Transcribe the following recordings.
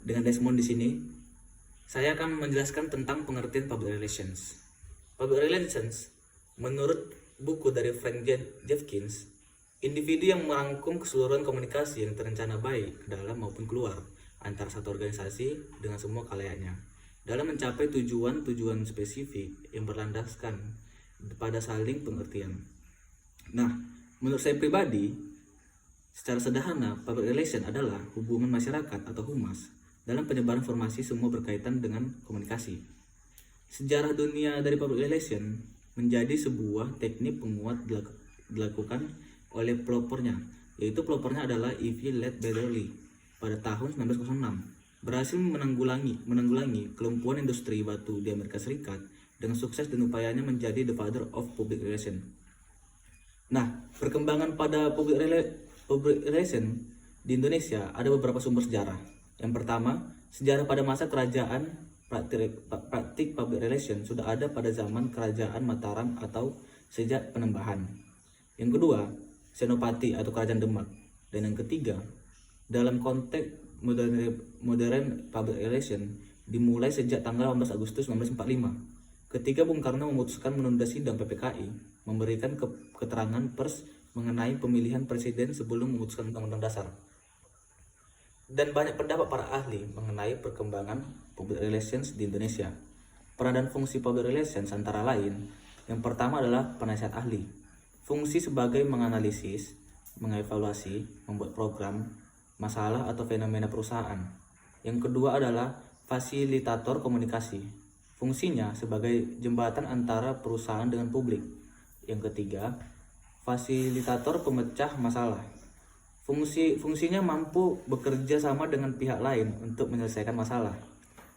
Dengan Desmond di sini. Saya akan menjelaskan tentang pengertian public relations. Public relations, menurut buku dari Frank Jeffkins, individu yang merangkum keseluruhan komunikasi yang terencana baik ke dalam maupun keluar antara satu organisasi dengan semua kalayaknya dalam mencapai tujuan-tujuan spesifik yang berlandaskan pada saling pengertian. Nah, menurut saya pribadi, secara sederhana, public relation adalah hubungan masyarakat atau humas dalam penyebaran informasi semua berkaitan dengan komunikasi. Sejarah dunia dari public relation menjadi sebuah teknik penguat dilakukan oleh pelopornya, yaitu pelopornya adalah E.V. Leadbeater pada tahun 1906, berhasil menanggulangi kelumpuhan industri batu di Amerika Serikat dengan sukses dan upayanya menjadi the father of public relation. Nah, perkembangan pada public relation di Indonesia ada beberapa sumber sejarah. Yang pertama, sejarah pada masa kerajaan. Praktik public relation sudah ada pada zaman kerajaan Mataram atau sejak Penembahan. Yang kedua, Senopati atau kerajaan Demak. Dan yang ketiga, dalam konteks modern public relation dimulai sejak tanggal 18 Agustus 1945 ketika Bung Karno memutuskan menunda sidang PPKI, memberikan keterangan pers mengenai pemilihan presiden sebelum memutuskan Undang-Undang Dasar. Dan banyak pendapat para ahli mengenai perkembangan public relations di Indonesia. Peran dan fungsi public relations antara lain, yang pertama adalah penasihat ahli. Fungsi sebagai menganalisis, mengevaluasi, membuat program, masalah atau fenomena perusahaan. Yang kedua adalah fasilitator komunikasi. Fungsinya sebagai jembatan antara perusahaan dengan publik. Yang ketiga, fasilitator pemecah masalah. Fungsinya mampu bekerja sama dengan pihak lain untuk menyelesaikan masalah.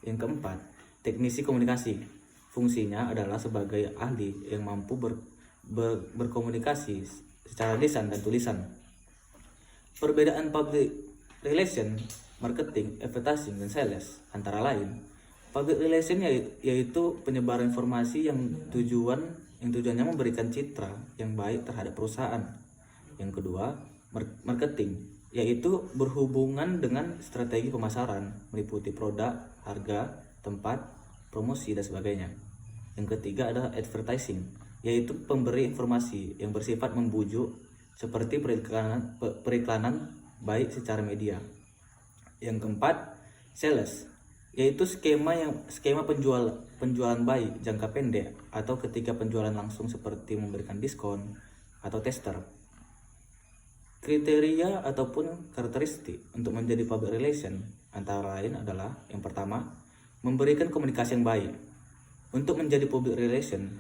Yang keempat, teknisi komunikasi. Fungsinya adalah sebagai ahli yang mampu berkomunikasi secara lisan dan tulisan. Perbedaan public relation, marketing, advertising, dan sales antara lain. Public relation yaitu penyebaran informasi yang tujuannya memberikan citra yang baik terhadap perusahaan. Yang kedua, marketing, yaitu berhubungan dengan strategi pemasaran, meliputi produk, harga, tempat, promosi, dan sebagainya. Yang ketiga adalah advertising, yaitu pemberi informasi yang bersifat membujuk seperti periklanan baik secara media. Yang keempat, sales, yaitu skema penjualan baik jangka pendek atau ketika penjualan langsung seperti memberikan diskon atau tester. Kriteria ataupun karakteristik untuk menjadi public relation antara lain adalah yang pertama, memberikan komunikasi yang baik. Untuk menjadi public relation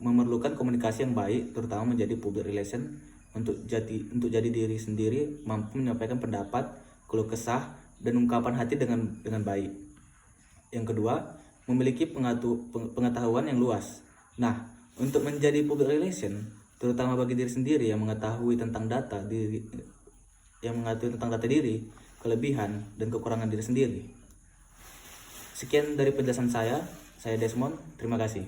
memerlukan komunikasi yang baik, terutama menjadi public relation untuk jadi diri sendiri, mampu menyampaikan pendapat, keluh kesah, dan ungkapan hati dengan baik. Yang kedua, memiliki pengetahuan yang luas. Nah, untuk menjadi public relation, terutama bagi diri sendiri yang mengetahui tentang data diri, kelebihan dan kekurangan diri sendiri. Sekian dari penjelasan saya Desmond, terima kasih.